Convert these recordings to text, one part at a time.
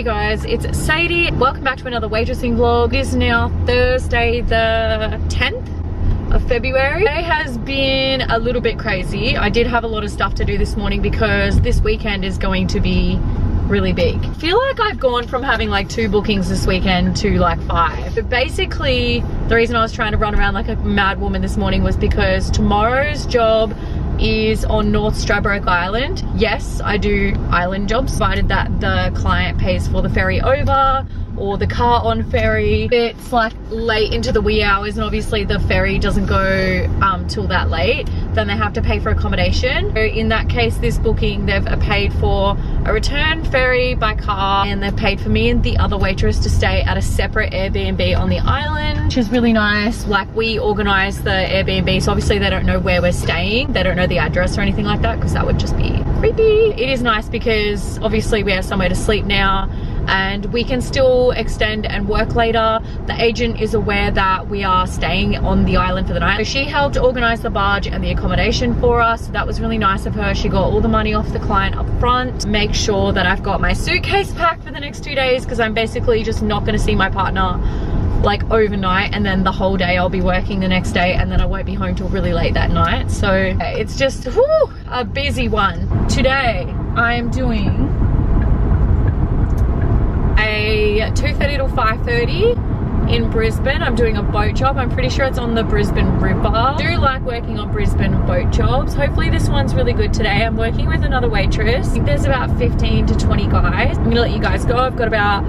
Hey guys, it's Sadie. Welcome back to another waitressing vlog. It is now Thursday the 10th of February. Today has been a little bit crazy. I did have a lot of stuff to do this morning because this weekend is going to be really big. I feel like I've gone from having like 2 bookings this weekend to like 5. But basically, the reason I was trying to run around like a mad woman this morning was because tomorrow's job is on North Stradbroke Island. Yes, I do island jobs, provided that the client pays for the ferry over or the car on ferry. It's like late into the wee hours and obviously the ferry doesn't go till that late, then they have to pay for accommodation. So in that case, this booking, they've paid for a return ferry by car and they've paid for me and the other waitress to stay at a separate Airbnb on the island, which is really nice. Like, we organize the Airbnb, so obviously they don't know where we're staying. They don't know the address or anything like that because that would just be creepy. It is nice because obviously we have somewhere to sleep now and we can still extend and work later. The agent is aware that we are staying on the island for the night. So she helped organize the barge and the accommodation for us. So that was really nice of her. She got all the money off the client up front. Make sure that I've got my suitcase packed for the next 2 days because I'm basically just not going to see my partner like overnight, and then the whole day I'll be working the next day and then I won't be home till really late that night. So it's just a busy one. Today I am doing a 2:30 to 5:30 in Brisbane. I'm doing a boat job. I'm pretty sure it's on the Brisbane River. I do like working on Brisbane boat jobs. Hopefully this one's really good today. I'm working with another waitress. I think there's about 15 to 20 guys. I'm gonna let you guys go. I've got about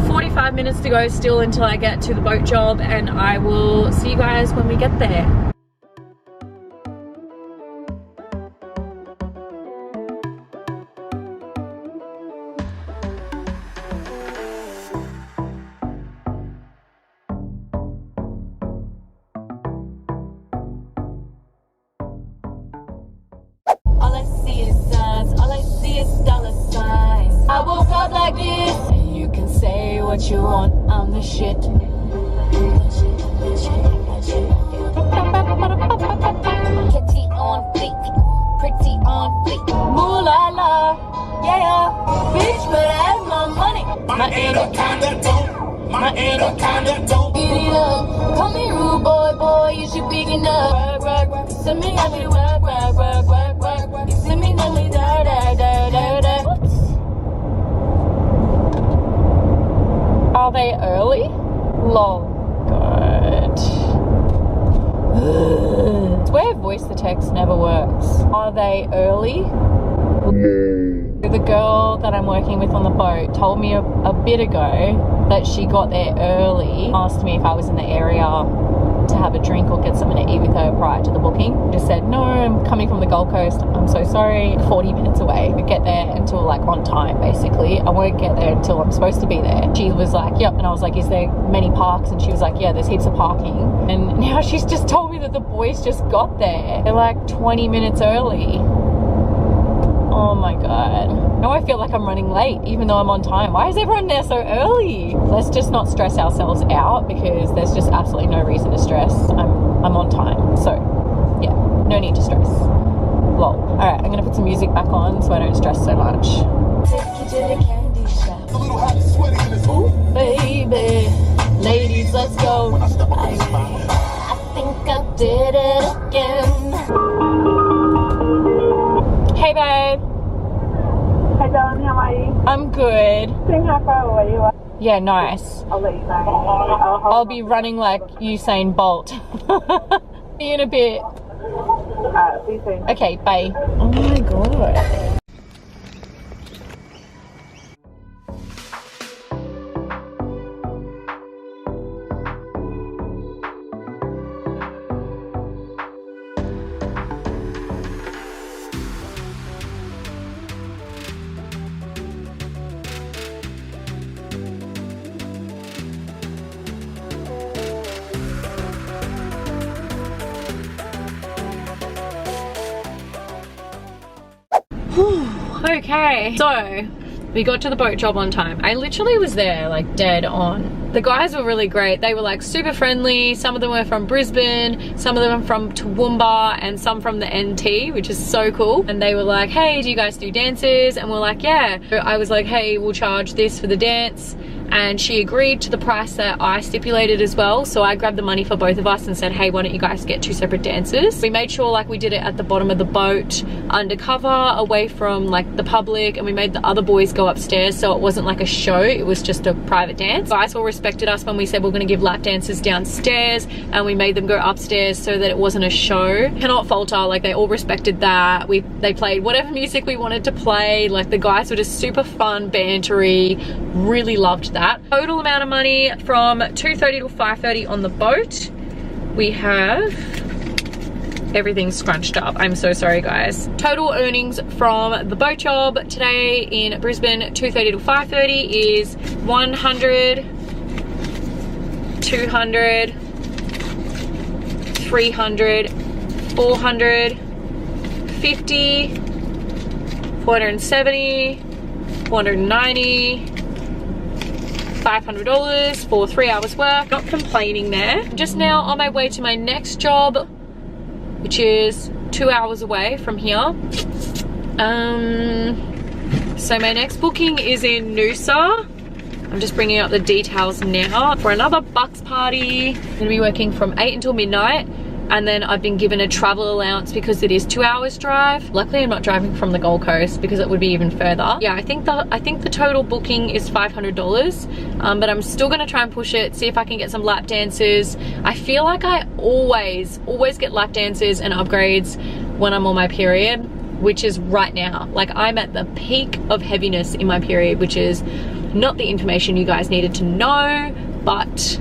45 minutes to go still until I get to the boat job, and I will see you guys when we get there. All I see is signs, all I see is dollar signs. I woke up like this, and you can say what you want, I'm the shit. Kitty on fleek, pretty on fleek. Mooh la la, yeah. Bitch, but I have my money. My anaconda don't, my anaconda don't. Get it up, call me rude boy, boy, you should be enough. Send me out here, work. Send me let me da. Are they early? Lol. Good. Swear voice to text never works. Are they early? The girl that I'm working with on the boat told me a bit ago that she got there early, asked me if I was in the area to have a drink or get something to eat with her prior to the booking. Just said, no, I'm coming from the Gold Coast, I'm so sorry, 40 minutes away. We get there until like on time basically. I won't get there until I'm supposed to be there. She was like, yep, and I was like, is there many parks? And she was like, yeah, there's heaps of parking. And now she's just told me that the boys just got there. They're like 20 minutes early. Oh my god. Now I feel like I'm running late even though I'm on time. Why is everyone there so early? Let's just not stress ourselves out because there's just absolutely no reason to stress. I'm on time. So yeah, no need to stress. Lol. Alright, I'm gonna put some music back on so I don't stress so much. Take you to the candy shop. Ooh, baby. Ladies, let's go. I think I did it again. Hey babe. Hey darling, how are you? I'm good. Seeing how far away you are. Yeah, nice. I'll let you know. I'll be running like Usain Bolt. See you in a bit. See you soon. Okay, bye. Oh my god. Okay, so we got to the boat job on time. I literally was there like dead on The guys were really great. They were like super friendly. Some of them were from Brisbane, some of them from Toowoomba, and some from the NT, which is so cool. And they were like, hey, do you guys do dances? And we're like, yeah. So I was like, hey, we'll charge this for the dance. And she agreed to the price that I stipulated as well. So I grabbed the money for both of us and said, hey, why don't you guys get 2 separate dances? We made sure like we did it at the bottom of the boat, undercover, away from like the public, and we made the other boys go upstairs so it wasn't like a show, it was just a private dance. Guys all respected us when we said we're gonna give lap dances downstairs, and we made them go upstairs so that it wasn't a show. Cannot falter, like they all respected that. They played whatever music we wanted to play. Like the guys were just super fun, bantery, really loved that. Total amount of money from 2:30 to 5:30 on the boat. We have everything scrunched up. I'm so sorry, guys. Total earnings from the boat job today in Brisbane, 2:30 to 5:30 is 100, 200, 300, 400, 50, 470, 490, $500 for 3 hours work. Not complaining there. I'm just now on my way to my next job, which is 2 hours away from here. So my next booking is in Noosa. I'm just bringing up the details now. For another bucks party. I'm gonna be working from 8 until midnight. And then I've been given a travel allowance because it is 2 hours drive. Luckily I'm not driving from the Gold Coast because it would be even further. Yeah, I think the total booking is $500, but I'm still gonna try and push it, see if I can get some lap dances. I feel like I always get lap dances and upgrades when I'm on my period, which is right now. Like I'm at the peak of heaviness in my period, which is not the information you guys needed to know, but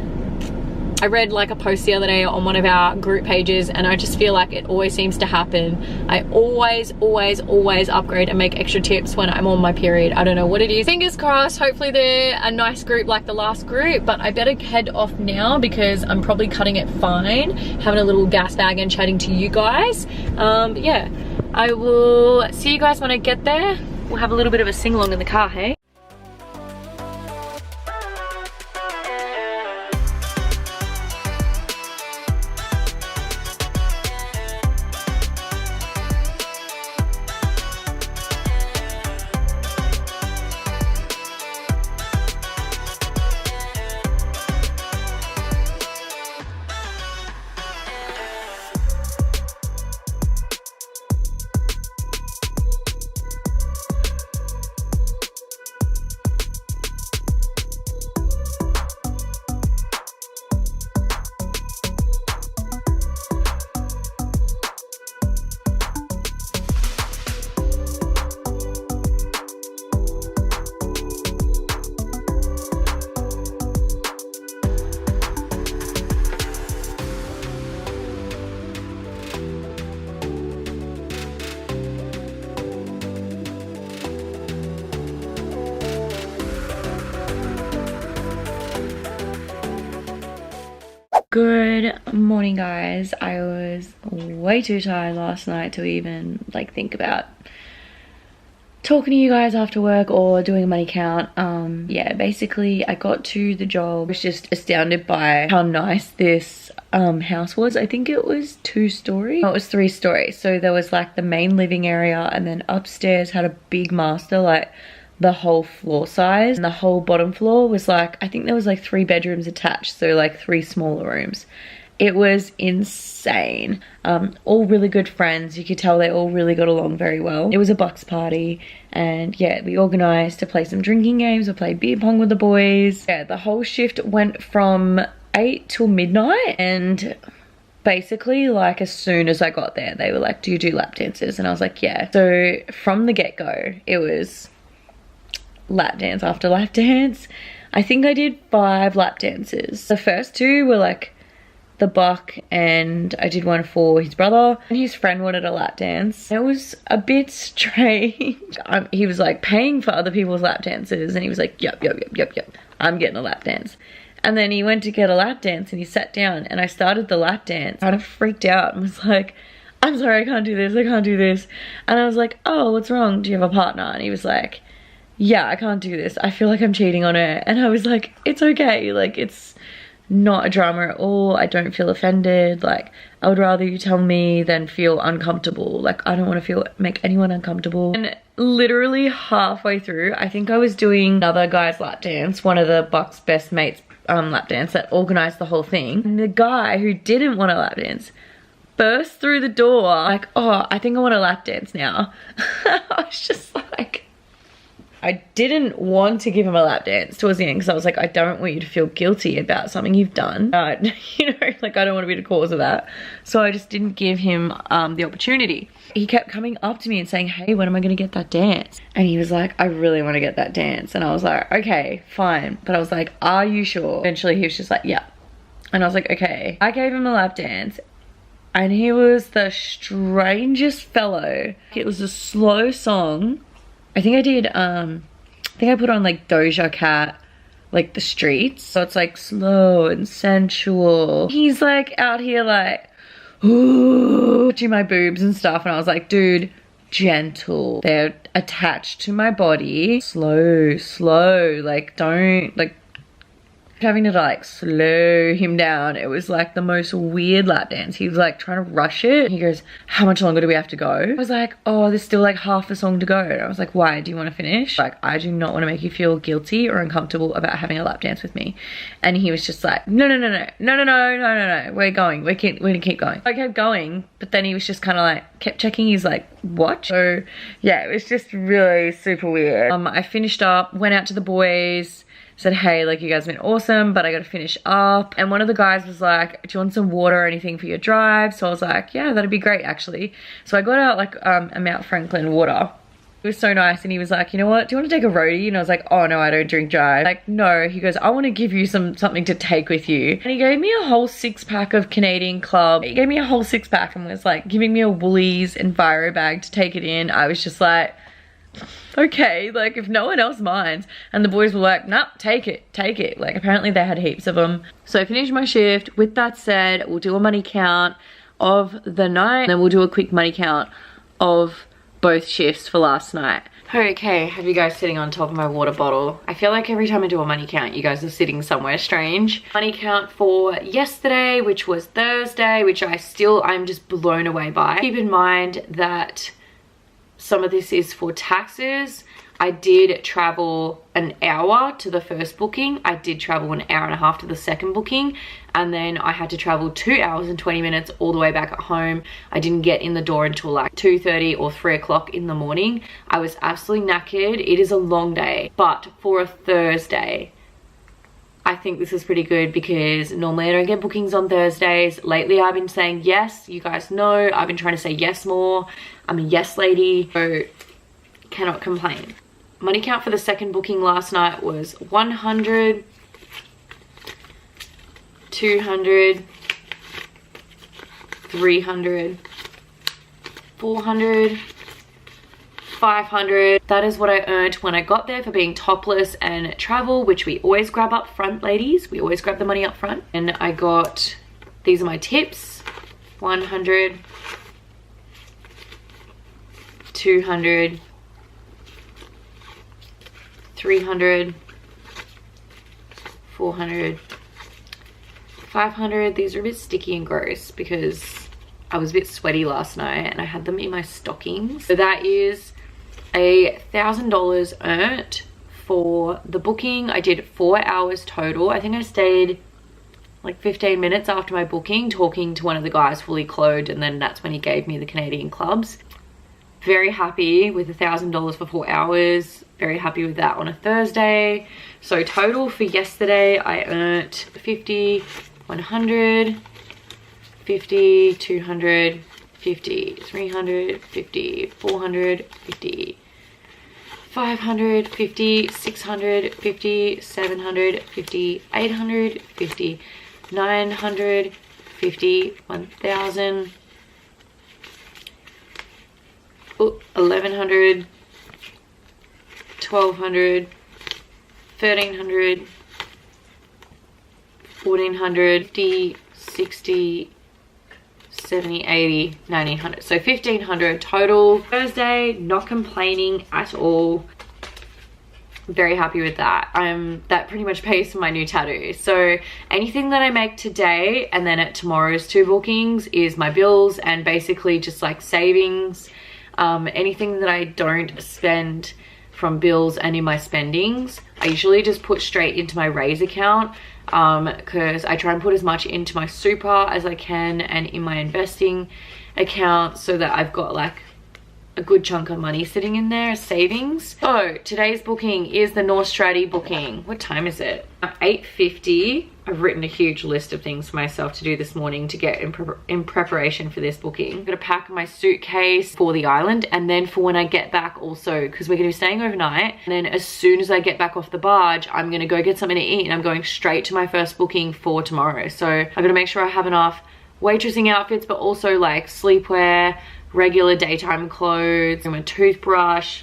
I read like a post the other day on one of our group pages, and I just feel like it always seems to happen. I always upgrade and make extra tips when I'm on my period. I don't know what it is. Fingers crossed, hopefully they're a nice group like the last group, but I better head off now because I'm probably cutting it fine, having a little gas bag and chatting to you guys. But yeah, I will see you guys when I get there. We'll have a little bit of a sing-along in the car, hey? Good morning, guys. I was way too tired last night to even like think about talking to you guys after work or doing a money count. Yeah, basically I got to the job. I was just astounded by how nice this house was. I think it was 2-story. No, it was 3-story. So there was like the main living area, and then upstairs had a big master, like the whole floor size, and the whole bottom floor was like, I think there was like 3 bedrooms attached, so like 3 smaller rooms. It was insane. All really good friends. You could tell they all really got along very well. It was a bucks party, and yeah, we organized to play some drinking games. We played beer pong with the boys. Yeah, the whole shift went from 8 till midnight, and basically like as soon as I got there they were like, do you do lap dances? And I was like, yeah. So from the get-go it was lap dance after lap dance. I think I did 5 lap dances. The first 2 were like the buck, and I did one for his brother, and his friend wanted a lap dance. It was a bit strange. He was like paying for other people's lap dances, and he was like, yep, I'm getting a lap dance. And then he went to get a lap dance and he sat down, and I started the lap dance. I kind of freaked out and was like, I'm sorry, I can't do this, I can't do this. And I was like, oh, what's wrong? Do you have a partner? And he was like, yeah, I can't do this. I feel like I'm cheating on her. And I was like, it's okay. Like, it's not a drama at all. I don't feel offended. Like, I would rather you tell me than feel uncomfortable. Like, I don't want to make anyone uncomfortable. And literally halfway through, I think I was doing another guy's lap dance, one of the Buck's best mates lap dance that organized the whole thing. And the guy who didn't want to lap dance burst through the door like, oh, I think I want to lap dance now. I was just like, I didn't want to give him a lap dance towards the end because I was like, I don't want you to feel guilty about something you've done. You know, like, I don't want to be the cause of that. So I just didn't give him the opportunity. He kept coming up to me and saying, hey, when am I going to get that dance? And he was like, I really want to get that dance. And I was like, okay, fine. But I was like, are you sure? Eventually he was just like, yeah. And I was like, okay. I gave him a lap dance. And he was the strangest fellow. It was a slow song. I think I did, I think I put on like Doja Cat, like The Streets. So it's like slow and sensual. He's like out here like, ooh, touching my boobs and stuff. And I was like, dude, gentle. They're attached to my body. Slow, slow. Like, don't, like, having to like slow him down. It was like the most weird lap dance. He was like trying to rush it. He goes, how much longer do we have to go? I was like, oh, there's still like half the song to go. And I was like, why? Do you want to finish? Like, I do not want to make you feel guilty or uncomfortable about having a lap dance with me. And he was just like, no, we're going. We're gonna keep going. I kept going, but then he was just kind of like, kept checking his like watch. So yeah, it was just really super weird. I finished up, went out to the boys, said, hey, like, you guys have been awesome, but I gotta finish up. And one of the guys was like, do you want some water or anything for your drive? So I was like, yeah, that'd be great, actually. So I got out like a Mount Franklin water. It was so nice. And he was like, you know what, do you want to take a roadie? And I was like, oh no, I don't drink drive. Like, no. He goes, I want to give you something to take with you. And he gave me a whole 6-pack of Canadian Club. He gave me a whole 6-pack and was like giving me a Woolies Enviro bag to take it in. I was just like, okay, like, if no one else minds. And the boys were like, nah, take it. Like, apparently they had heaps of them. So I finished my shift. With that said, we'll do a money count of the night, and then we'll do a quick money count of both shifts for last night. Okay, have you guys sitting on top of my water bottle? I feel like every time I do a money count, you guys are sitting somewhere strange. Money count for yesterday, which was Thursday, which I'm just blown away by. Keep in mind that some of this is for taxes. I did travel an hour to the first booking. I did travel an hour and a half to the second booking. And then I had to travel 2 hours and 20 minutes all the way back at home. I didn't get in the door until like 2:30 or 3 o'clock in the morning. I was absolutely knackered. It is a long day, but for a Thursday, I think this is pretty good because normally I don't get bookings on Thursdays. Lately I've been saying yes. You guys know I've been trying to say yes more. I'm a yes lady, so cannot complain. Money count for the second booking last night was 100, 200, 300, 400, 500. That is what I earned when I got there for being topless and travel, which we always grab up front, ladies. We always grab the money up front. And I got, these are my tips, 100, 200, 300, 400, 500. These are a bit sticky and gross because I was a bit sweaty last night and I had them in my stockings. So that is $1,000 earned for the booking. I did 4 hours total. I think I stayed like 15 minutes after my booking talking to one of the guys fully clothed, and then that's when he gave me the Canadian clubs. Very happy with $1,000 for 4 hours. Very happy with that on a Thursday. So total for yesterday, I earned 50, 100, 50, 200, 50, 300, 50, 400, 50, 500, 50, 600, 50, 700, 50, 800, 50, 900, 50, 1,000, 1,100, 1,200, 1,300, 1,400, 50, 60, 70, 80, 1,900. So 1,500 total. Thursday, not complaining at all. very happy with that. That pretty much pays for my new tattoo. So anything that I make today and then at tomorrow's 2 bookings is my bills and basically just like savings. Anything that I don't spend from bills and in my spendings, I usually just put straight into my Raise account, because I try and put as much into my super as I can and in my investing account so that I've got like a good chunk of money sitting in there as savings. So today's booking is the North Stradbroke booking. What time is it? 8:50. I've written a huge list of things for myself to do this morning to get in preparation for this booking. I'm gonna pack my suitcase for the island and then for when I get back also, because we're gonna be staying overnight, and then as soon as I get back off the barge, I'm gonna go get something to eat and I'm going straight to my first booking for tomorrow. So I'm gonna make sure I have enough waitressing outfits, but also like sleepwear, regular daytime clothes, and my toothbrush.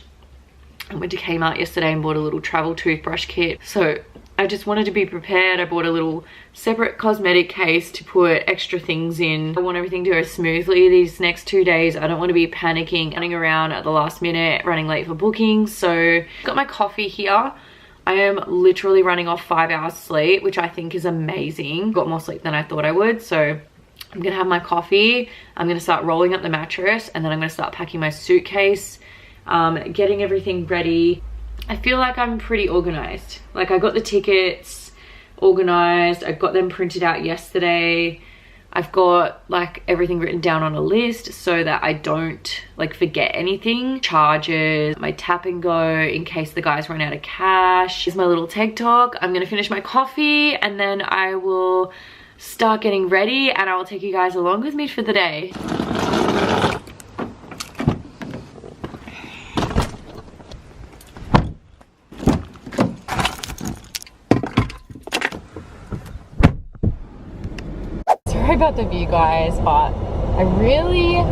I went to Kmart yesterday and bought a little travel toothbrush kit. So I just wanted to be prepared. I bought a little separate cosmetic case to put extra things in. I want everything to go smoothly these next 2 days. I don't want to be panicking, running around at the last minute, running late for bookings. So got my coffee here. I am literally running off 5 hours sleep, which I think is amazing. Got more sleep than I thought I would. So I'm gonna have my coffee, I'm gonna start rolling up the mattress, and then I'm gonna start packing my suitcase, getting everything ready. I feel like I'm pretty organized. Like I got the tickets organized, I got them printed out yesterday. I've got like everything written down on a list so that I don't like forget anything. Charges, my tap and go in case the guys run out of cash. Here's my little TikTok. I'm gonna finish my coffee and then I will start getting ready and I will take you guys along with me for the day. Sorry about the view guys, but I really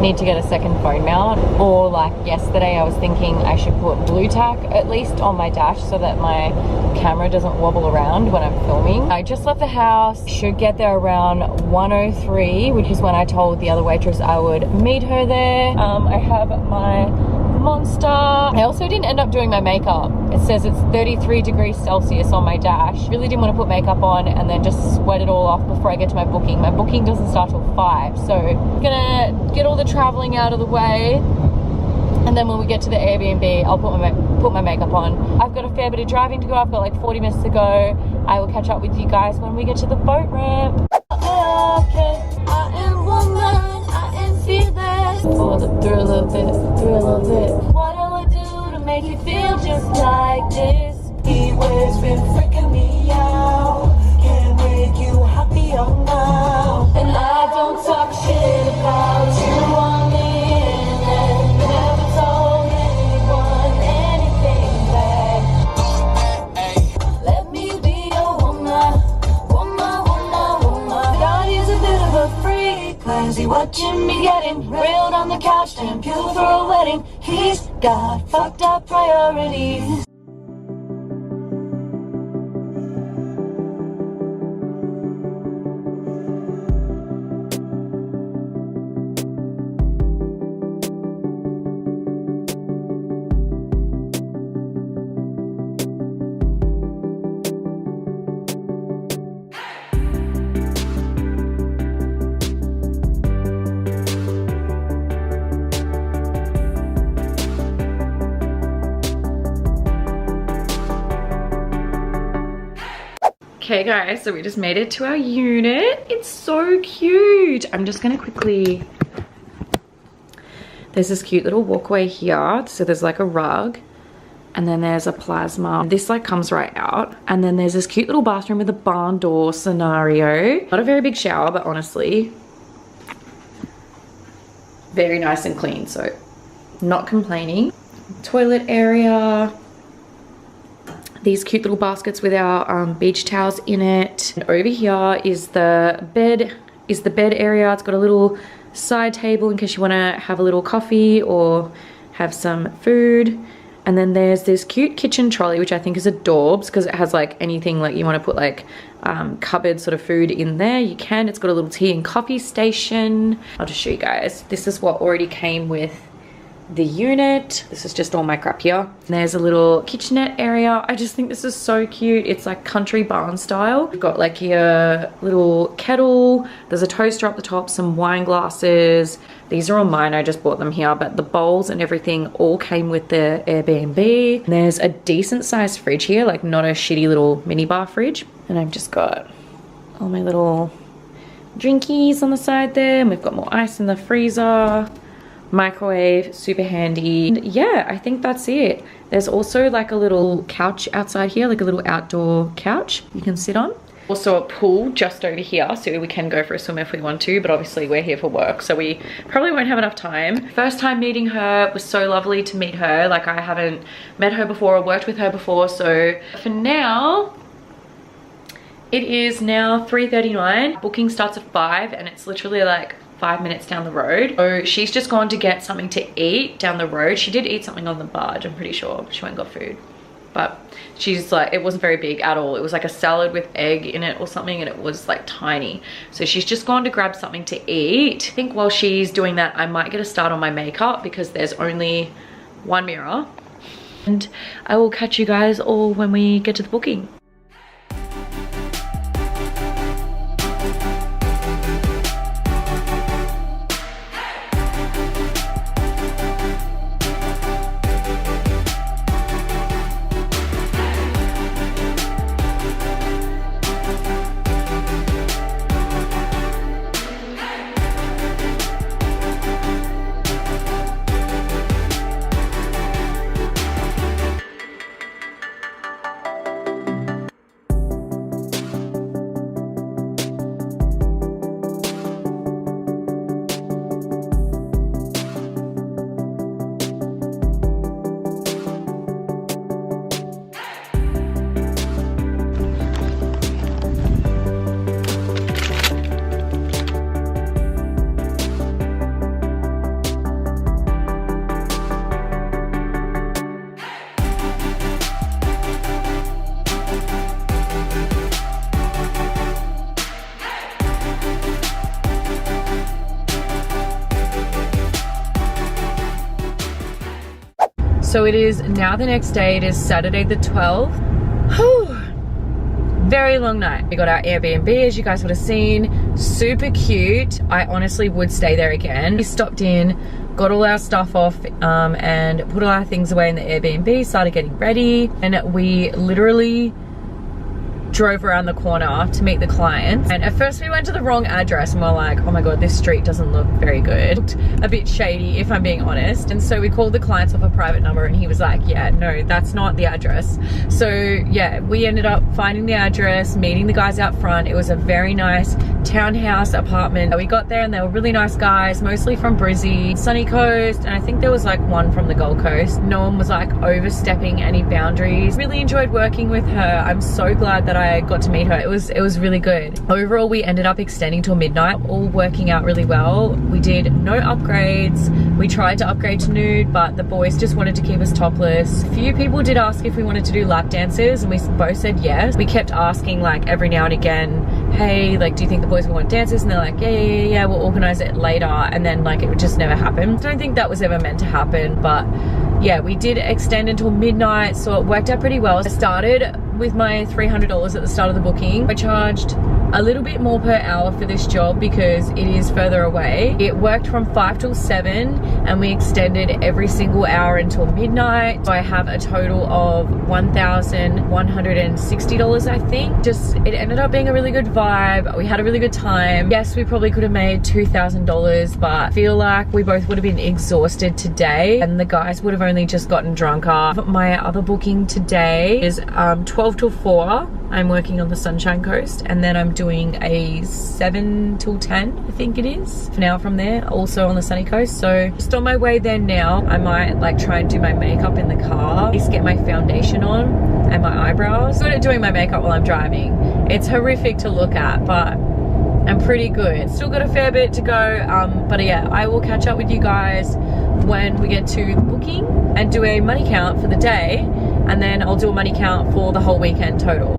need to get a second phone mount. Or like yesterday I was thinking I should put blue tack at least on my dash so that my camera doesn't wobble around when I'm filming. I just left the house, should get there around 1:03, which is when I told the other waitress I would meet her there. I have my Monster. I also didn't end up doing my makeup. It says it's 33 degrees Celsius on my dash. Really didn't want to put makeup on and then just sweat it all off before I get to my booking. My booking doesn't start till 5, so I'm gonna get all the traveling out of the way, and then when we get to the Airbnb I'll put my makeup on. I've got a fair bit of driving to go. I've got like 40 minutes to go. I will catch up with you guys when we get to the boat ramp. Okay, I am woman, I am fearless. For the thrill of it. What do I do to make you feel just like this? He always been freaking me out. Can't make you happier now. And I don't talk shit about you on the internet. Never told anyone anything bad. Let me be a woman. God is a bit of a freak. Cause he watching me getting railed on the couch, damn cute for a wedding. He's got fucked up priorities. Okay guys, so we just made it to our unit. It's so cute. I'm just gonna quickly, there's this cute little walkway here. So there's like a rug and then there's a plasma. This like comes right out. And then there's this cute little bathroom with a barn door scenario. Not a very big shower, but honestly, very nice and clean. So not complaining. Toilet area. These cute little baskets with our beach towels in it. And over here is the bed area. It's got a little side table in case you want to have a little coffee or have some food. And then there's this cute kitchen trolley, which I think is adorbs because it has like anything like you want to put like cupboard sort of food in there. You can. It's got a little tea and coffee station. I'll just show you guys. This is what already came with the unit. This is just all my crap here. And there's a little kitchenette area. I just think this is so cute. It's like country barn style. We've got like here little kettle. There's a toaster up the top, some wine glasses. These are all mine, I just bought them here, but the bowls and everything all came with the Airbnb. And there's a decent sized fridge here, like not a shitty little minibar fridge. And I've just got all my little drinkies on the side there. And we've got more ice in the freezer. Microwave, super handy. And yeah, I think that's it. There's also like a little couch outside here, like a little outdoor couch you can sit on. Also a pool just over here, so we can go for a swim if we want to, but obviously we're here for work, so we probably won't have enough time. First time meeting her, it was so lovely to meet her. Like I haven't met her before or worked with her before, so for now, it is now 3:39. Booking starts at 5 and it's literally like 5 minutes down the road. So she's just gone to get something to eat down the road. She did eat something on the barge, I'm pretty sure. She went and got food. But she's like, it wasn't very big at all. It was like a salad with egg in it or something, and it was like tiny. So she's just gone to grab something to eat. I think while she's doing that, I might get a start on my makeup because there's only one mirror. And I will catch you guys all when we get to the booking. So it is now the next day. It is Saturday the 12th. Whew. Very long night. We got our Airbnb, as you guys would have seen. Super cute. I honestly would stay there again. We stopped in, got all our stuff off and put all our things away in the Airbnb, started getting ready, and we literally drove around the corner to meet the clients. And at first we went to the wrong address and we're like, oh my god, this street doesn't look very good. It looked a bit shady, if I'm being honest. And so we called the clients off a private number and he was like, yeah, no, that's not the address. So yeah, we ended up finding the address, meeting the guys out front. It was a very nice townhouse apartment. We got there and they were really nice guys, mostly from Brizzy, Sunny Coast, and I think there was like one from the Gold Coast. No one was like overstepping any boundaries. Really enjoyed working with her. I'm so glad that I got to meet her. It was really good. Overall, we ended up extending till midnight, all working out really well. We did no upgrades. We tried to upgrade to nude, but the boys just wanted to keep us topless. A few people did ask if we wanted to do lap dances and we both said yes. We kept asking like every now and again, hey, like, do you think the boys will want dances? And they're like, yeah, we'll organize it later. And then like it would just never happen. I don't think that was ever meant to happen, but yeah, we did extend until midnight, so it worked out pretty well. I started with my $300 at the start of the booking. I charged a little bit more per hour for this job because it is further away. It worked from 5 till 7 and we extended every single hour until midnight. So I have a total of $1,160, I think. Just, it ended up being a really good vibe. We had a really good time. Yes, we probably could have made $2,000, but I feel like we both would have been exhausted today and the guys would have only just gotten drunker. My other booking today is 12 till 4. I'm working on the Sunshine Coast, and then I'm doing a 7 till 10, I think it is, for now from there, also on the Sunny Coast. So just on my way there now. I might like try and do my makeup in the car, at least get my foundation on and my eyebrows. I'm good at doing my makeup while I'm driving. It's horrific to look at, but I'm pretty good. Still got a fair bit to go, but yeah, I will catch up with you guys when we get to the booking and do a money count for the day, and then I'll do a money count for the whole weekend total.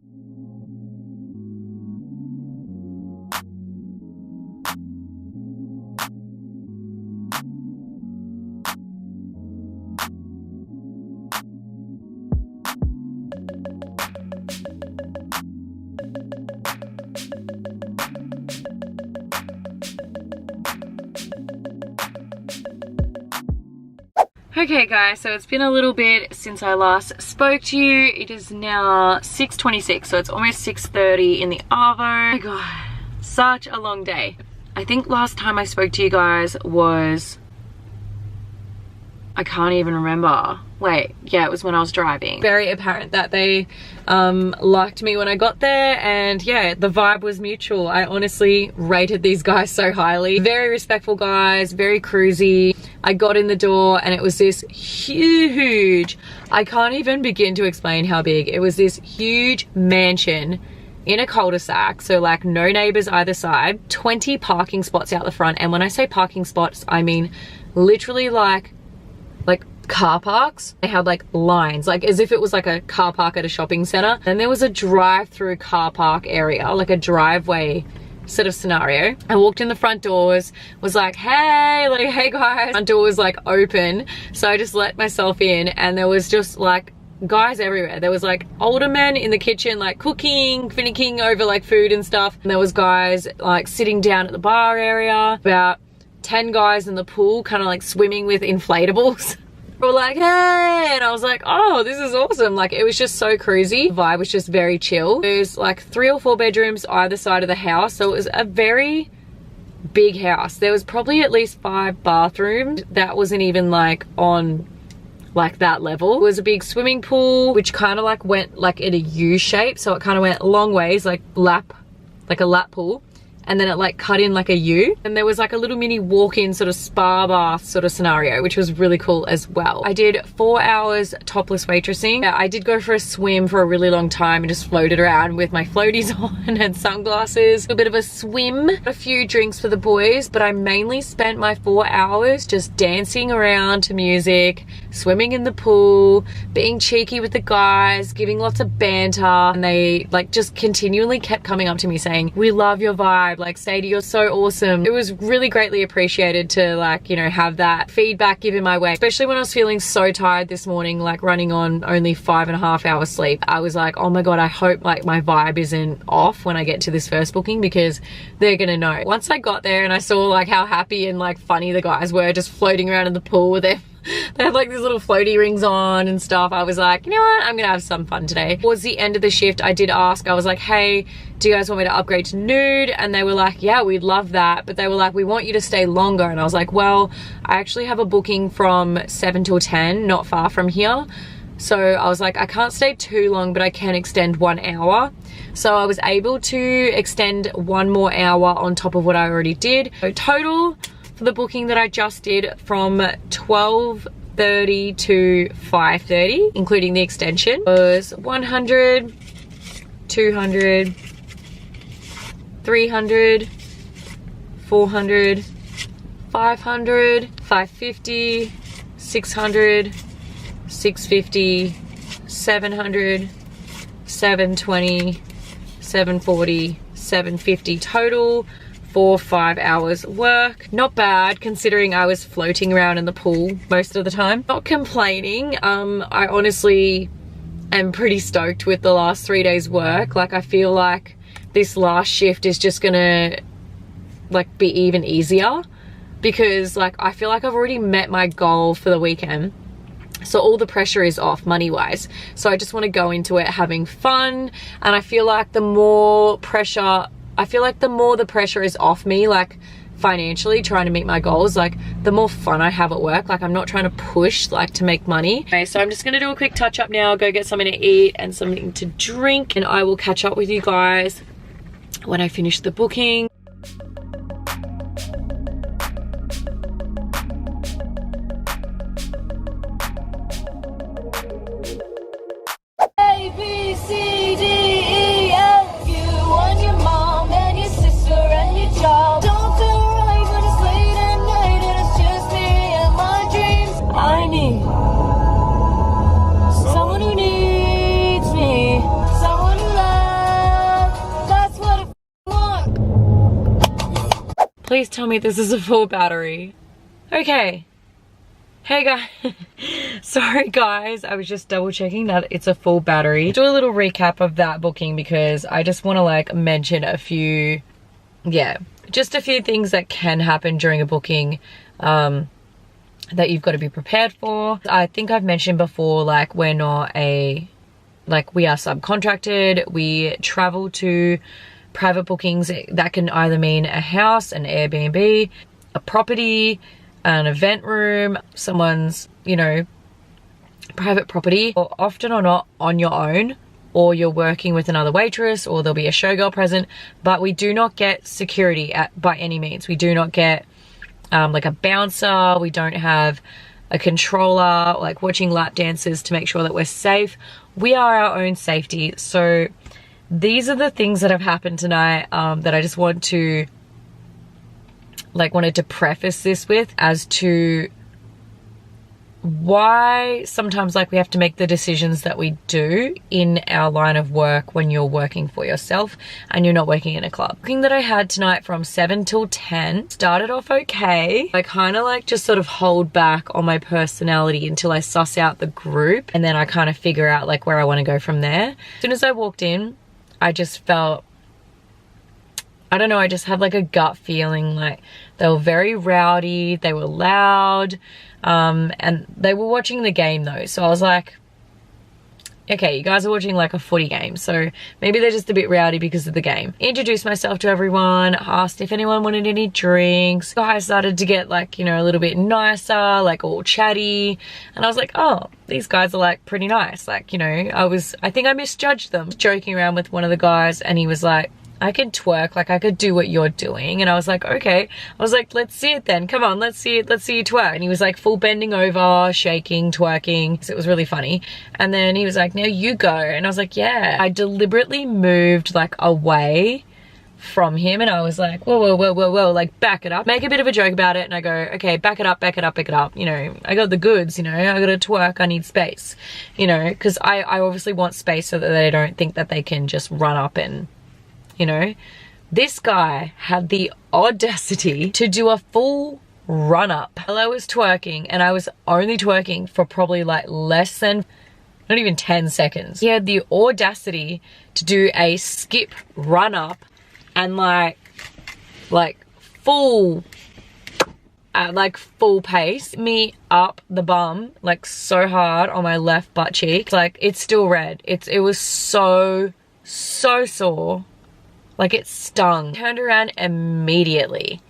Okay guys, so it's been a little bit since I last spoke to you. It is now 6:26, so it's almost 6:30 in the arvo. Oh my god, such a long day. I think last time I spoke to you guys was, I can't even remember. Wait, yeah, it was when I was driving. Very apparent that they liked me when I got there, and yeah, the vibe was mutual. I honestly rated these guys so highly. Very respectful guys, very cruisy. I got in the door and it was this huge, I can't even begin to explain how big. It was this huge mansion in a cul-de-sac, so like no neighbors either side, 20 parking spots out the front. And when I say parking spots, I mean literally like car parks. They had like lines, like as if it was like a car park at a shopping center. And there was a drive-through car park area, like a driveway sort of scenario. I walked in the front doors, was like, hey guys. Front door was like open, so I just let myself in, and there was just like guys everywhere. There was like older men in the kitchen like cooking, finicking over like food and stuff, and there was guys like sitting down at the bar area, about 10 guys in the pool kind of like swimming with inflatables. Were like, hey, and I was like, oh, this is awesome. Like, it was just so cruisy. The vibe was just very chill. There's like 3 or 4 bedrooms either side of the house, so it was a very big house. There was probably at least 5 bathrooms. That wasn't even like on like that level. It was a big swimming pool, which kind of like went like in a U shape, so it kind of went long ways, like a lap pool, and then it like cut in like a U, and there was like a little mini walk-in sort of spa bath sort of scenario, which was really cool as well. I did 4 hours topless waitressing. I did go for a swim for a really long time and just floated around with my floaties on and sunglasses. A bit of a swim, a few drinks for the boys, but I mainly spent my 4 hours just dancing around to music, swimming in the pool, being cheeky with the guys, giving lots of banter, and they like just continually kept coming up to me saying, we love your vibe, like Sadie, you're so awesome. It was really greatly appreciated to like, you know, have that feedback given my way, especially when I was feeling so tired this morning, like running on only 5.5 hours sleep. I was like, oh my god, I hope like my vibe isn't off when I get to this first booking, because they're gonna know. Once I got there and I saw like how happy and like funny the guys were just floating around in the pool with their they had like these little floaty rings on and stuff, I was like, you know what, I'm gonna have some fun today. Towards the end of the shift, I did ask, I was like, hey, do you guys want me to upgrade to nude? And they were like, yeah, we'd love that, but they were like, we want you to stay longer. And I was like, well, I actually have a booking from 7 till 10, not far from here. So I was like, I can't stay too long, but I can extend 1 hour. So I was able to extend 1 more hour on top of what I already did. So total for the booking that I just did from 12:30 to 5:30, including the extension, was 100, 200, 300, 400, 500, 550, 600, 650, 700, 720, 740, 750 total for 5 hours work. Not bad considering I was floating around in the pool most of the time. Not complaining. I honestly am pretty stoked with the last 3 days work. Like, I feel like this last shift is just gonna like be even easier, because like I feel like I've already met my goal for the weekend. So all the pressure is off money wise. So I just want to go into it having fun, and I feel like the more the pressure is off me, like financially trying to meet my goals, like the more fun I have at work. Like, I'm not trying to push like to make money. Okay, so I'm just gonna do a quick touch up now, go get something to eat and something to drink, and I will catch up with you guys when I finish the booking. A, B, C, D, E, F, you and your mom and your sister and your job. Don't feel right when it's late at night and it's just me and my dreams. I need someone who needs me, someone to love. That's what I want. Please tell me this is a full battery. Okay. Hey guys. Sorry guys, I was just double checking that it's a full battery. Do a little recap of that booking, because I just want to like mention a few, just a few things that can happen during a booking. that you've got to be prepared for. I think I've mentioned before, like, we're not we are subcontracted. We travel to private bookings. That can either mean a house, an Airbnb, a property, an event room, someone's, you know, private property, or often or not on your own, or you're working with another waitress, or there'll be a showgirl present. But we do not get security by any means. We do not get like a bouncer. We don't have a controller, like watching lap dances to make sure that we're safe. We are our own safety. So these are the things that have happened tonight that I just wanted to preface this with, as to why sometimes like we have to make the decisions that we do in our line of work when you're working for yourself and you're not working in a club. Booking that I had tonight from 7 till 10 started off okay. I kind of like just sort of hold back on my personality until I suss out the group, and then I kind of figure out like where I want to go from there. As soon as I walked in, I just felt, I don't know, I just had like a gut feeling. Like they were very rowdy, they were loud, and they were watching the game though. So I was like, okay, you guys are watching like a footy game, so maybe they're just a bit rowdy because of the game. Introduced myself to everyone, asked if anyone wanted any drinks. Guys started to get like, you know, a little bit nicer, like all chatty. And I was like, oh, these guys are like pretty nice. Like, you know, I think I misjudged them. Joking around with one of the guys, and he was like, I could twerk, like I could do what you're doing. And I was like, okay. I was like, let's see it then. Come on, let's see it. Let's see you twerk. And he was like full bending over, shaking, twerking. So it was really funny. And then he was like, now you go. And I was like, yeah. I deliberately moved like away from him, and I was like, whoa, whoa, whoa, whoa, whoa, like back it up. Make a bit of a joke about it. And I go, okay, back it up, back it up, back it up. You know, I got the goods, you know, I got to twerk, I need space, you know, because I obviously want space so that they don't think that they can just run up and, you know. This guy had the audacity to do a full run up while I was twerking, and I was only twerking for probably like less than, not even 10 seconds. He had the audacity to do a skip run up and like full pace me up the bum like so hard on my left butt cheek. Like it's still red. It was so sore. Like it stung. Turned around immediately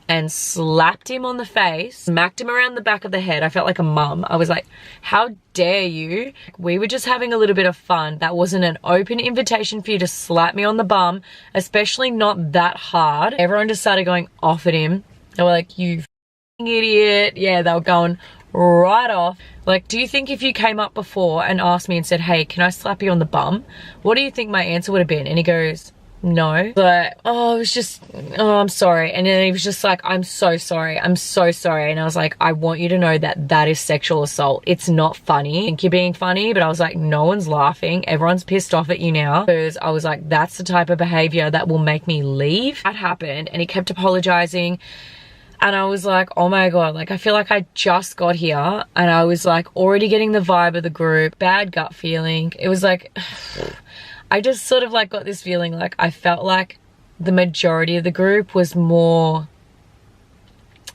and slapped him on the face, smacked him around the back of the head. I felt like a mum. I was like, how dare you? We were just having a little bit of fun. That wasn't an open invitation for you to slap me on the bum, especially not that hard. Everyone just started going off at him. They were like, you f***ing idiot. Yeah, they were going right off. Like, do you think if you came up before and asked me and said, hey, can I slap you on the bum? What do you think my answer would have been? And he goes, no. But, oh, it was just, oh, I'm sorry. And then he was just like, I'm so sorry. I'm so sorry. And I was like, I want you to know that that is sexual assault. It's not funny. I think you're being funny, but I was like, no one's laughing. Everyone's pissed off at you now. Because I was like, that's the type of behavior that will make me leave. That happened. And he kept apologizing. And I was like, oh my God, like I feel like I just got here and I was like already getting the vibe of the group. Bad gut feeling. It was like, I just sort of like got this feeling like I felt like the majority of the group was more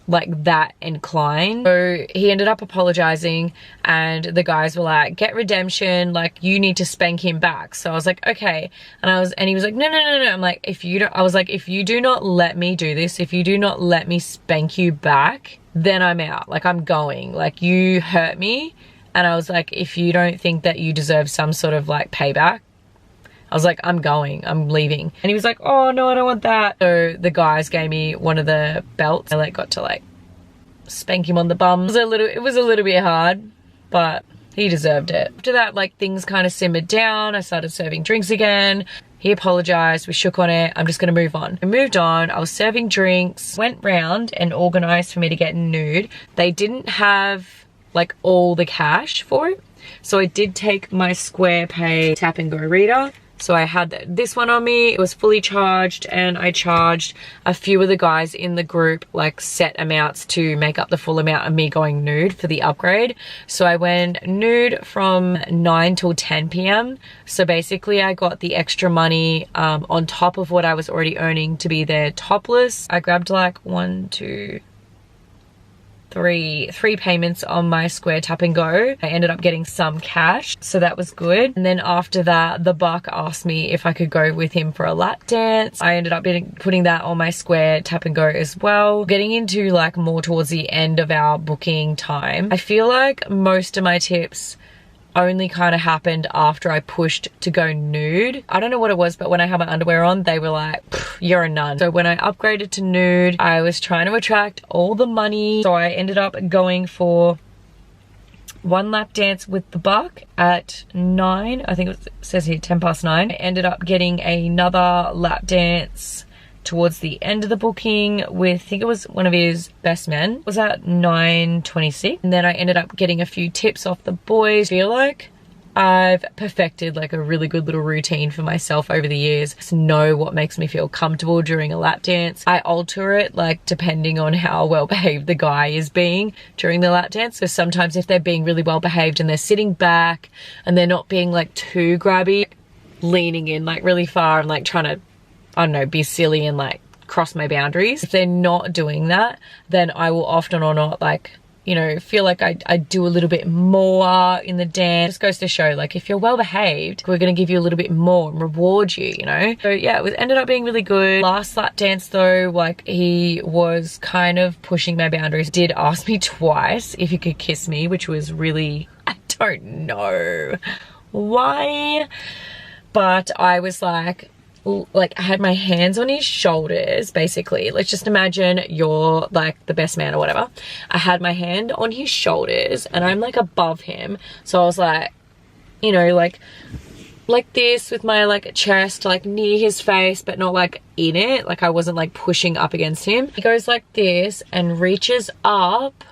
like that inclined. So he ended up apologizing and the guys were like, get redemption, like you need to spank him back. So I was like, okay. And he was like, no. I'm like, if you do not let me do this, if you do not let me spank you back, then I'm out. Like I'm going, like you hurt me. And I was like, if you don't think that you deserve some sort of like payback, I was like, I'm going, I'm leaving. And he was like, oh no, I don't want that. So the guys gave me one of the belts. I like got to like spank him on the bum. It was a little bit hard, but he deserved it. After that, like things kind of simmered down. I started serving drinks again. He apologized, we shook on it. I'm just gonna move on. I moved on, I was serving drinks, went round and organized for me to get nude. They didn't have like all the cash for it. So I did take my Square Pay tap and go reader. So I had this one on me, it was fully charged, and I charged a few of the guys in the group like set amounts to make up the full amount of me going nude for the upgrade. So I went nude from 9 till 10 p.m. So basically I got the extra money on top of what I was already earning to be there topless. I grabbed like 1, 2, three payments on my Square Tap and Go. I ended up getting some cash, so that was good. And then after that, the buck asked me if I could go with him for a lap dance. I ended up putting that on my Square Tap and Go as well. Getting into like more towards the end of our booking time, I feel like most of my tips only kind of happened after I pushed to go nude. I don't know what it was, but when I had my underwear on, they were like, you're a nun. So when I upgraded to nude, I was trying to attract all the money. So I ended up going for one lap dance with the buck at 9. I think it says here 10 past 9. I ended up getting another lap dance towards the end of the booking with, I think it was one of his best men. It was at 9:26. And then I ended up getting a few tips off the boys. I feel like I've perfected like a really good little routine for myself over the years. Just know what makes me feel comfortable during a lap dance. I alter it like depending on how well behaved the guy is being during the lap dance. So sometimes if they're being really well behaved and they're sitting back and they're not being like too grabby, leaning in like really far and like trying to, I don't know, be silly and like cross my boundaries. If they're not doing that, then I will often or not like, you know, feel like I do a little bit more in the dance. It just goes to show like if you're well behaved, we're going to give you a little bit more and reward you, you know? So yeah, it ended up being really good. Last lap dance though, like he was kind of pushing my boundaries. Did ask me twice if he could kiss me, which was really, I don't know why, but I was like I had my hands on his shoulders, basically. Let's just imagine you're like the best man or whatever. I had my hand on his shoulders and I'm like above him. So I was like, you know, like this with my like chest like near his face, but not like in it. Like I wasn't like pushing up against him. He goes like this and reaches up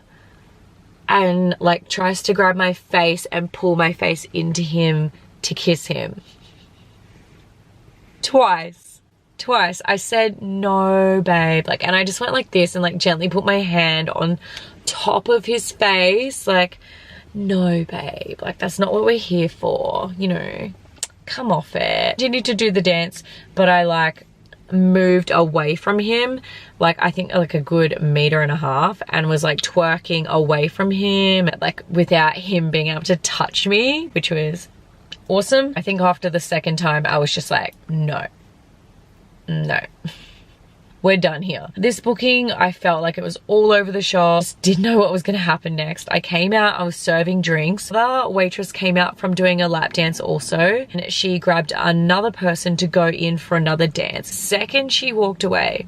and like tries to grab my face and pull my face into him to kiss him. Twice I said no babe, like, and I just went like this and like gently put my hand on top of his face like, no babe, like that's not what we're here for, you know, come off it. Continued to do the dance, but I like moved away from him like I think like a good 1.5 meters and was like twerking away from him like without him being able to touch me, which was awesome. I think after the second time I was just like, no, we're done here. This booking, I felt like it was all over the shop. Just didn't know what was going to happen next. I came out, I was serving drinks. The waitress came out from doing a lap dance also, and she grabbed another person to go in for another dance. Second she walked away,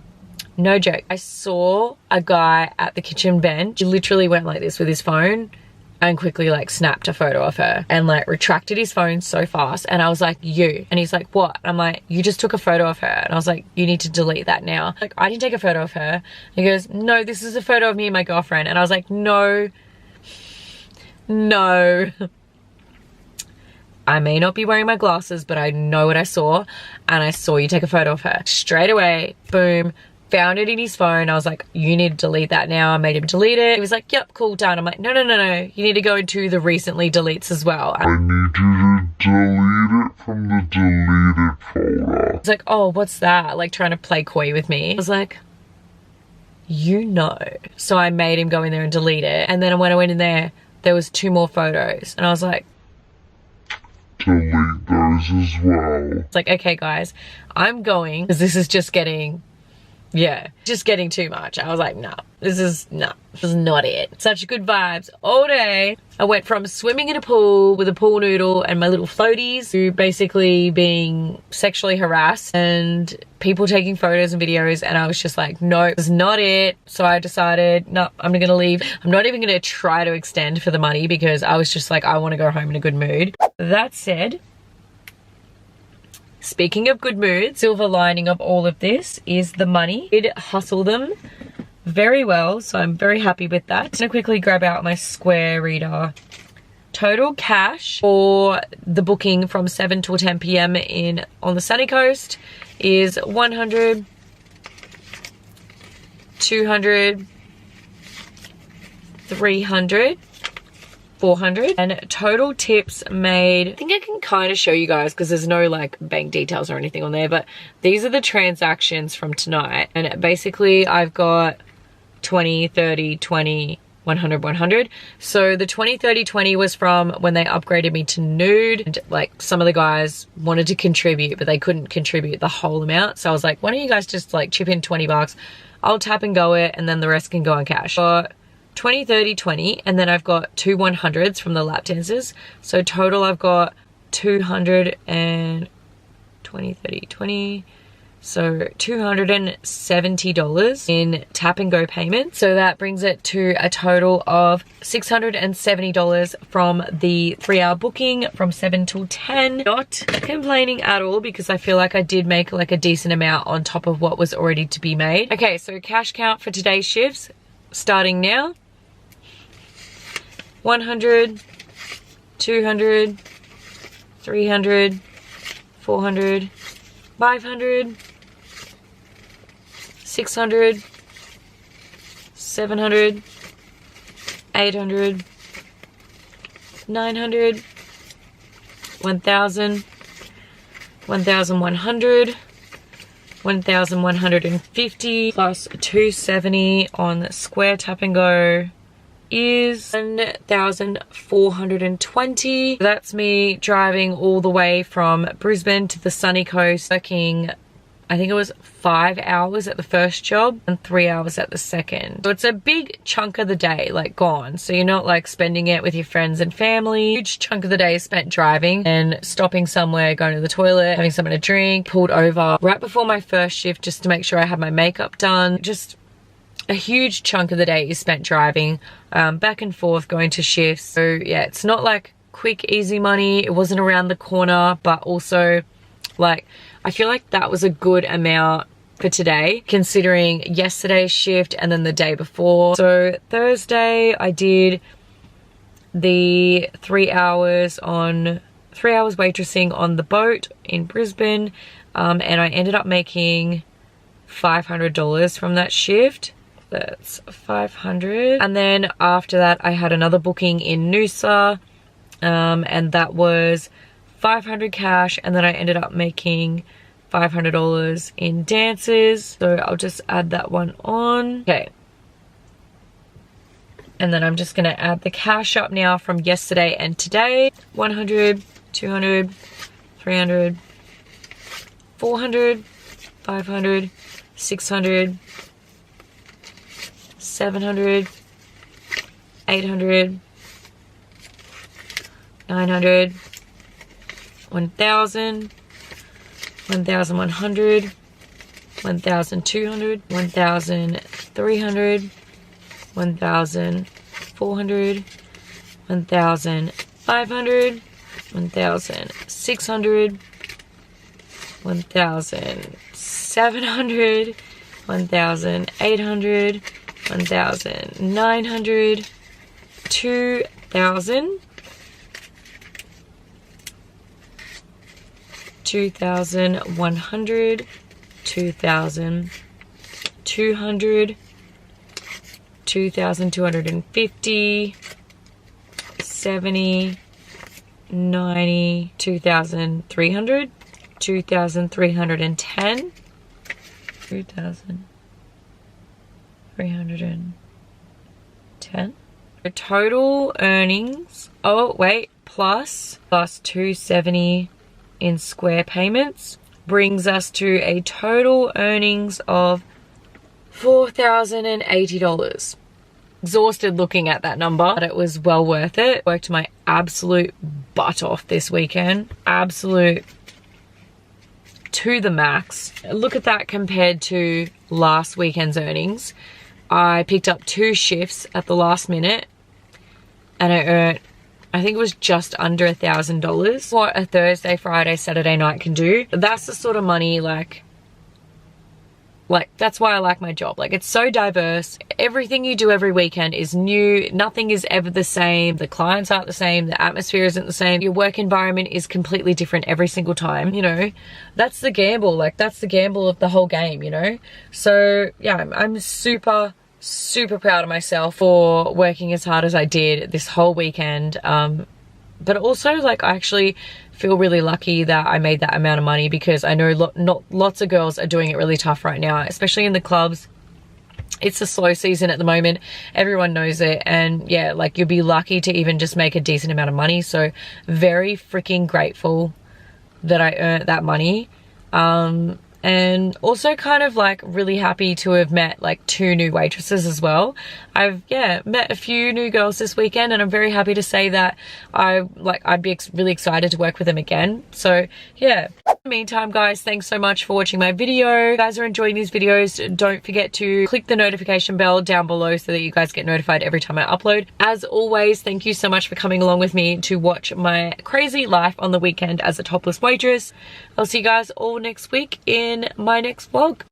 no joke, I saw a guy at the kitchen bench. He literally went like this with his phone and quickly like snapped a photo of her and like retracted his phone so fast. And I was like, you. And he's like, what? I'm like, you just took a photo of her. And I was like, you need to delete that now. Like, I didn't take a photo of her. And he goes, no, this is a photo of me and my girlfriend. And I was like, no. I may not be wearing my glasses, but I know what I saw. And I saw you take a photo of her. Straight away, boom. Found it in his phone. I was like, you need to delete that now. I made him delete it. He was like, yep, cool, done. I'm like, no. You need to go into the recently deletes as well. I need you to delete it from the deleted folder. He's like, oh, what's that? Like trying to play coy with me. I was like, you know. So I made him go in there and delete it. And then when I went in there was 2 more photos. And I was like, delete those as well. It's like, okay guys, I'm going because this is just getting, yeah, just getting too much. I was like, no, this is not it. Such good vibes all day. I went from swimming in a pool with a pool noodle and my little floaties to basically being sexually harassed and people taking photos and videos, and I was just like, no, this is not it. So I decided, no, I'm gonna leave. I'm not even gonna try to extend for the money because I was just like, I want to go home in a good mood. That said, speaking of good mood, silver lining of all of this is the money. I did hustle them very well, so I'm very happy with that. I'm gonna quickly grab out my Square reader. Total cash for the booking from 7 till 10 p.m. on the sunny coast is 100, 200, 300, 400, and total tips made. I think I can kind of show you guys because there's no like bank details or anything on there, but these are the transactions from tonight, and basically I've got 20, 30, 20, 100, 100. So the 20, 30, 20 was from when they upgraded me to nude. And like some of the guys wanted to contribute, but they couldn't contribute the whole amount. So I was like, why don't you guys just like chip in 20 bucks? I'll tap and go it, and then the rest can go on cash. Got 20, 30, 20, and then I've got 2 100s from the lap dancers. So total I've got 200 and 20, 30, 20. So $270 in tap and go payments. So that brings it to a total of $670 from the 3-hour booking from 7 till 10. Not complaining at all because I feel like I did make like a decent amount on top of what was already to be made. Okay, so cash count for today's shifts starting now. 100, 200, 300, 400, 500, 600, 700, 800, 900, 1,000, 1,100, 1,150 plus 270 on Square Tap and Go is 1,420. That's me driving all the way from Brisbane to the sunny coast, working I think it was 5 hours at the first job and 3 hours at the second. So it's a big chunk of the day like gone. So you're not like spending it with your friends and family. Huge chunk of the day is spent driving and stopping somewhere, going to the toilet, having something to drink, pulled over right before my first shift just to make sure I had my makeup done. Just a huge chunk of the day is spent driving back and forth, going to shifts. So yeah, it's not like quick, easy money. It wasn't around the corner, but also like I feel like that was a good amount for today considering yesterday's shift and then the day before. So Thursday I did the 3 hours waitressing on the boat in Brisbane, and I ended up making $500 from that shift. That's 500. And then after that I had another booking in Noosa, and that was 500 cash, and then I ended up making $500 in dances. So I'll just add that one on. Okay. And then I'm just gonna add the cash up now from yesterday and today. 100, 200, 300, 400, 500, 600, 700, 800, 900, 1,000, 1,100, 1,200, 1,300, 1,400, 1,500, 1,600, 1,700, 1,800, 1,900, 2,000, 2,100, 2,000, 200, 2,250, 70, 90, 2,300, 2,310, 2,310. The total earnings, oh wait, plus 270 in Square payments brings us to a total earnings of $4,080. Exhausted looking at that number, but it was well worth it. Worked my absolute butt off this weekend. Absolute to the max. Look at that compared to last weekend's earnings. I picked up 2 shifts at the last minute and I earned, I think it was just under $1,000. What a Thursday, Friday, Saturday night can do. That's the sort of money like that's why I like my job. Like, it's so diverse. Everything you do every weekend is new. Nothing is ever the same. The clients aren't the same. The atmosphere isn't the same. Your work environment is completely different every single time, you know. That's the gamble. Like, that's the gamble of the whole game, you know. So yeah, I'm super proud of myself for working as hard as I did this whole weekend. But also, like, I actually feel really lucky that I made that amount of money because I know not lots of girls are doing it really tough right now, especially in the clubs. it's a slow season at the moment. Everyone knows it. And yeah, like you'll be lucky to even just make a decent amount of money. So very freaking grateful that I earned that money. And also kind of like really happy to have met like 2 new waitresses as well. I've met a few new girls this weekend, and I'm very happy to say that I'd be really excited to work with them again. So yeah. In the meantime, guys, thanks so much for watching my video. If you guys are enjoying these videos, don't forget to click the notification bell down below so that you guys get notified every time I upload. As always, thank you so much for coming along with me to watch my crazy life on the weekend as a topless waitress. I'll see you guys all next week in my next vlog.